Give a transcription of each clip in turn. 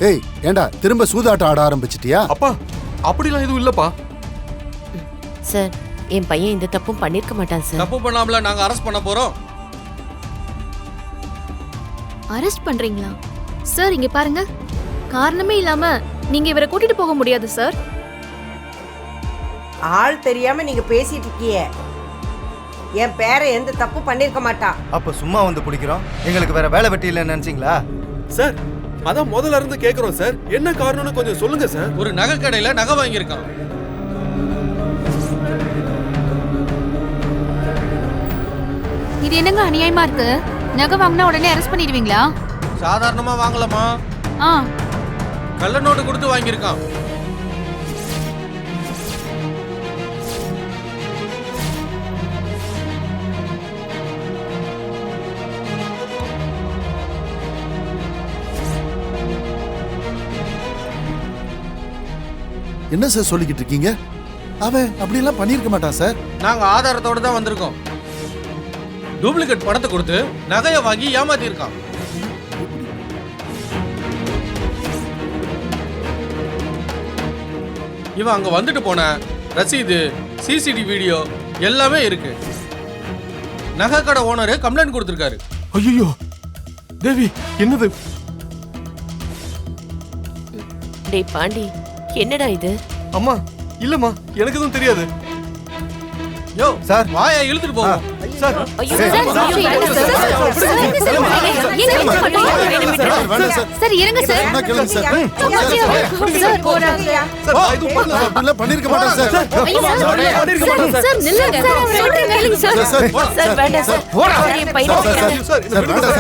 ஏய் ஏண்டா திரும்ப சூதாட்டம் ஆட ஆரம்பிச்சிட்டியா? அப்பா அப்படிலாம் எதுவும் இல்லப்பா. சார், என் பையன் இந்த தப்பும் பண்ணிருக்க மாட்டான் சார். தப்பு பண்ணாமல நாங்க அரெஸ்ட் பண்ண போறோம். அரெஸ்ட் பண்றீங்களா சார்? இங்க பாருங்க, காரணமே இல்லாம நீங்க இவரை கூட்டிட்டு போக முடியாது சார். ஆள் தெரியாம நீங்க பேசிட்டு இருக்கீங்க. என் பேரை எந்த தப்பு பண்ணிருக்க மாட்டான். அப்ப சும்மா வந்து பிடிக்கிறோம், எங்களுக்கு வேற வேலை வெட்டி இல்லைன்னு நினைச்சீங்களா? சார் அதான் முதல்ல இருந்து கேக்குறோம் சார், என்ன காரணம்னு கொஞ்சம் சொல்லுங்க சார். ஒரு நகை கடையில நகை வாங்கியிருக்கான். இது என்னங்க அநியாயமா இருக்கு? நகை வாங்கினா உடனே அரெஸ்ட் பண்ணிடுவீங்களா? சாதாரணமா வாங்கலாமா? கள்ள நோட்டு கொடுத்து வாங்கியிருக்கான். என்ன சார் சொல்லிக்கிட்டு இருக்கீங்க? அவன் அப்படியெல்லாம் பண்ணிருக்க மாட்டான் சார். நாங்க ஆதாரத்தோட தான் வந்திருக்கோம். டூப்ளிகேட் பணத்தை கொடுத்து நகையை வாங்கி ஏமாத்தி இருக்கான். இவன் அங்க வந்துட்டு போன ரசீது, சிசிடிவி வீடியோ எல்லாமே இருக்கு. நகை கடை ஓனரு கம்ப்ளைண்ட் கொடுத்திருக்காரு. ஐயோ தேவி, என்னது? டேய் பாண்டி, என்னடா இது? அம்மா இல்லம்மா, எனக்கு எதுவும் தெரியாது. யோ சார், வாயை இழுத்துட்டு போவோம். சார் ஐயோ சார், சார், சார் இருங்க சார். சொன்னா கேளுங்க சார். சார் போறாங்க. சார் நான் எதுவும் பண்ணல. அப்படிலாம் பண்ணிருக்க மாட்டான் சார். ஐயோ சார், சார் நில்லுங்க. சொல்றேன் கேளுங்க சார். சார் வேண்டாம் சார். சார், என் பையனை விட்டுருங்க. சார் சார் வேண்டாம்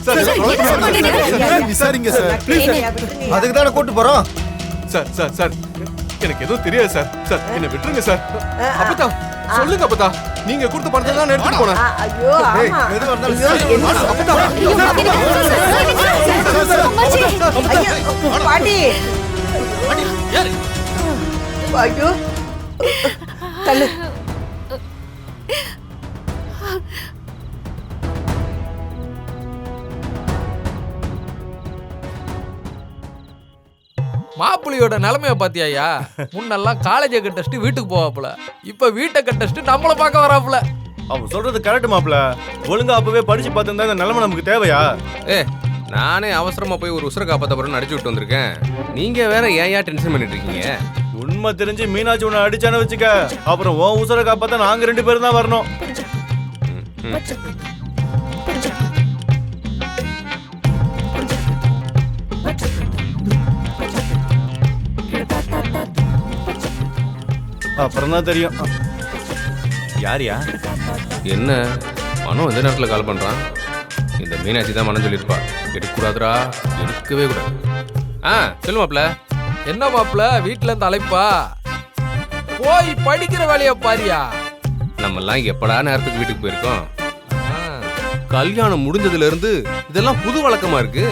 சார். விசாரிங்க சார். அதுக்கு தானே கூட்டு போறோம். சார் சார் சார் எனக்கு எதுவும் தெரியாது சார். சார் என்ன விட்டுருங்க சார். அப்பதா சொல்லுங்க அப்பதா, நீங்க கொடுத்த பணத்தை தான் எடுத்துட்டு போனேன். ஐயோ ஏய், ஆமா. எதுவா இருந்தாலும் ஐயோ, சரி. என்ன அப்பதா ஐயோ, பாட்டி. அடி, ஏறு. ஐயோ தள்ளு. மாப்பிள்ளையோட நிலைமைய பாத்தியாயா? முன்னெல்லாம் காலேஜை கட்டச்சிட்டு வீட்டுக்கு போவாப்புல, இப்ப வீட்டை கட்டச்சிட்டு நம்மள பார்க்க வராப்புல. அவன் சொல்றது கரெக்ட் மாப்ள. ஒழுங்கா அப்பவே படிச்சு பார்த்திருந்தா இந்த நிலைமை நமக்கு தேவையா? நானே அவசரமா போய் ஒரு உசுர காப்பாத்த போறேன்னு அடிச்சு விட்டு வந்திருக்கேன். நீங்க வேற ஏன் டென்ஷன் பண்ணிட்டு இருக்கீங்க? உண்மை தெரிஞ்சு மீனாட்சி உன்னை அடிச்சானு வச்சுக்க, அப்புறம் உன் உசுர காப்பாத்த நாங்க 2 பேரும் தான் வரணும். அப்புறம் தான் தெரியும். யாரியா? என்ன மனம் எந்த நேரத்துல கால் பண்றான்? இந்த மீனாட்சி தான் மனம் சொல்லியிருப்பா. எடுக்கக்கூடாதுரா, எடுக்கவே கூடாது. சொல்லுவாப்ல. என்ன மாப்பிள்ள, வீட்டுல இருந்து அழைப்பா? போய் படிக்கிற வேலைய பாரியா. நம்ம எல்லாம் எப்படா நேரத்துக்கு வீட்டுக்கு போயிருக்கோம்? கல்யாணம் முடிஞ்சதுல இருந்து இதெல்லாம் புது வழக்கமா இருக்கு.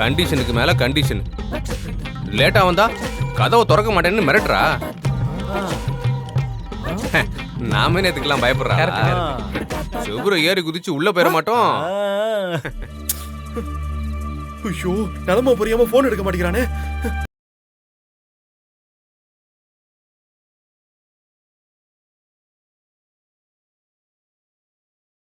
கண்டிஷனுக்கு மேல கண்டிஷன். லேட்டா வந்தா கதவை திறக்க மாட்டேன்னு மிரட்டுறா. நாமே நேத்துக்கெல்லாம் பயப்படுறா. செவுர ஏறி குதிச்சு உள்ள போயிட மாட்டோம். ஐயோ நிலைமை புரியாம போன் எடுக்க மாட்டேங்கிறானே.